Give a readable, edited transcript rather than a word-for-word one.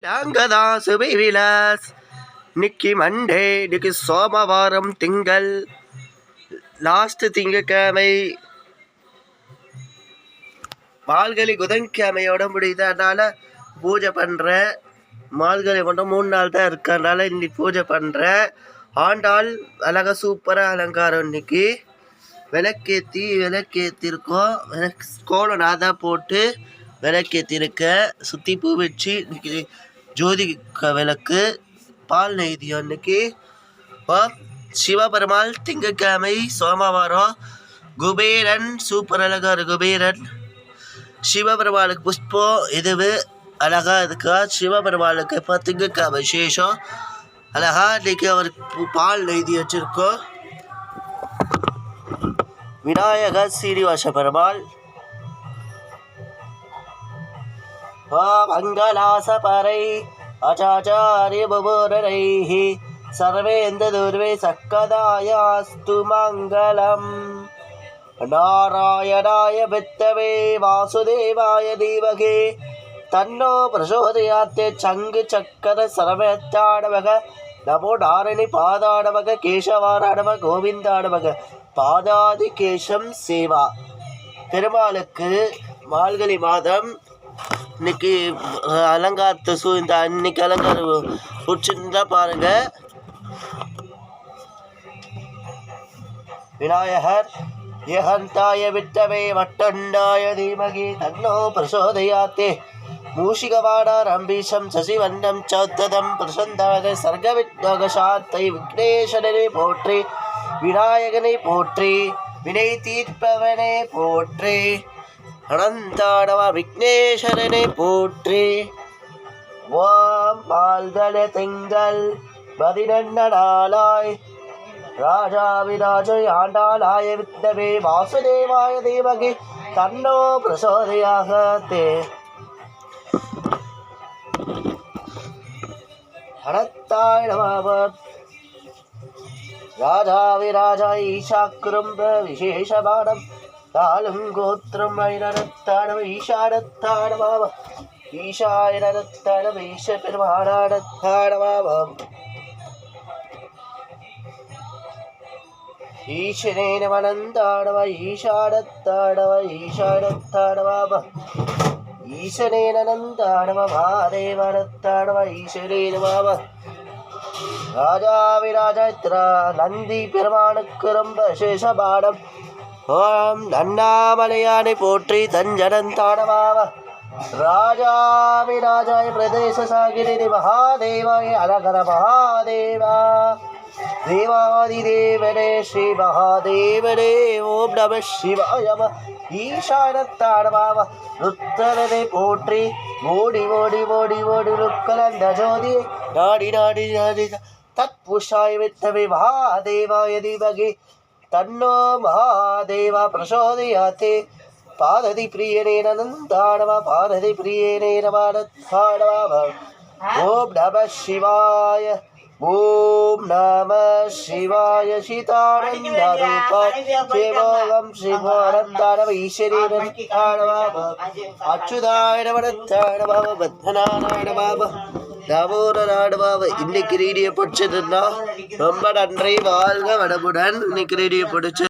நாங்கள் தான் சுபை விலாஸ். இன்னைக்கு மண்டே, இன்னைக்கு சோமவாரம் திங்கள், லாஸ்ட்டு திங்கக்கிழமை, மார்கழி புதன்கிழமையோட முடியுது. அதனால் பூஜை பண்ணுறேன். மார்கழி மட்டும் 3 நாள் தான் இருக்கிறதுனால இன்னைக்கு பூஜை பண்ணுறேன். ஆண்டாள் அழகாக சூப்பராக அலங்காரம். இன்னைக்கு விளக்கேற்றிருக்கோம். கோலம் நான் தான் போட்டு விளக்கேற்றிருக்கேன். சுற்றி பூ வச்சு இன்னைக்கு ஜோதி விளக்கு, பால் நெய்தியம். இன்னைக்கு சிவபெருமாள் திங்கக்கிழமை சோமவாரம். குபேரன் சூப்பர் அழகாக குபேரன். சிவபெருமாளுக்கு புஷ்பம் எதுவு அழகாக இருக்கா. சிவபெருமாளுக்கு இப்போ திங்கக்கிழமை விசேஷம். அழகாக இன்னைக்கு அவருக்கு பால் நெய்தி வச்சுருக்கோம். விநாயகர் சீனிவாச பெருமாள். மங்களாச பறை அச்சாச்சாரிய புபுரரை சர்வேந்த துர்வே சக்கதாயாஸ்து மங்களம். நாராயணாய வித்தவே வாசுதேவாய தீமகே தன்னோ பிரசோதயாத்தே. சங்கு சக்கர சரவத்தாடவக நமோ நாரணி பாதாடவக கேசவாராடவ கோவிந்தாடவக பாதாதி கேசம் சேவா. பெருமாளுக்கு மார்கழி மாதம் இன்னைக்கு அலங்காரத்தை இந்த அன்னைக்கு அலங்காரம் பிடிச்சிருந்தா பாருங்க. விநாயகர் ஏகந்தாய விட்டவே வட்டண்டாய தீமகி தன்னோ பிரசோதயாத்தே. மூஷிகவாடாரம்பீஷம் சசிவண்ணம் சௌத்ததம் பிரசந்தாத சர்கவித்னகசாத்தை. விக்னேஸ்வரனை போற்றி, விநாயகனை போற்றி, வினை தீர்ப்பவனை போற்றி, அனந்தாடவ விக்னேஸ்வரனை போற்றி. ஓம் மால்கழ திங்கள் 11 நாளாய் ராஜாவிராஜை ஆண்டாளாய வித்தவே வாசுதேவாய தீமகி தன்னோ பிரசோதயாத்தே. அனந்தாய நமः. ராஜாவிராஜ ஈசாக்குறும்ப விசேஷபாடம் தாளும் கோத்திரம் ஐநரத்தாடவ ஈஷாடத்தாடவாவ ஈஷாயனரத்தாடவ ஈஷ பெருமாடாடத்தாடவாவம். ஈஷனேன வனந்தாடவ ஈஷாடத்தாடவ ஈஷாடத்தாடவாவ ஈசனேன நந்தாடவ மாதேவனத்தாடவ ஈஸ்வரேனவாவ. ராஜாவிராஜ நந்தி பெருமானுக்கு ரொம்ப விசேஷபாடம். ஓம் அண்ணாமலையானை போற்றி தஞ்சனந்தாடவாவ. ராஜாவிராஜாய பிரதேச சாகிரி மகாதேவாய அழகர மகாதேவா. தேவாதிதேவனே ஸ்ரீ மகாதேவனே ஓம் நம சிவாய. ஈசானத்தாடவாவ ருத்தரனை போற்றி, ஓடி ஓடி ஓடி ஓடி ருக்கலந்த ஜோதி நாடி நாடி நாடி தத்புஷாய வித்தவே மகாதேவாய தீமகி தன்னோ மகாதேவா பிரசோதயாத்தே. பாரதி பிரியனே நந்தாடவ பாரதி பிரியனே நமானத்தாடவ. ஓம் நம சிவாய. ஓம் நம சிவாய. சீதானந்த ரூபாய சிவோகம் சிவானந்தாடவ ஈஸ்வரீரத்தாடவ அச்சுதாய நமனத்தாடவ பத்மநாடாடவ நமோநாடவாவ. இன்னைக்கு ரேடியோ படிச்சதுன்னா ரொம்ப நன்றி. வாழ்க வளமுடன். இன்னைக்கு ரேடியோ படிச்சு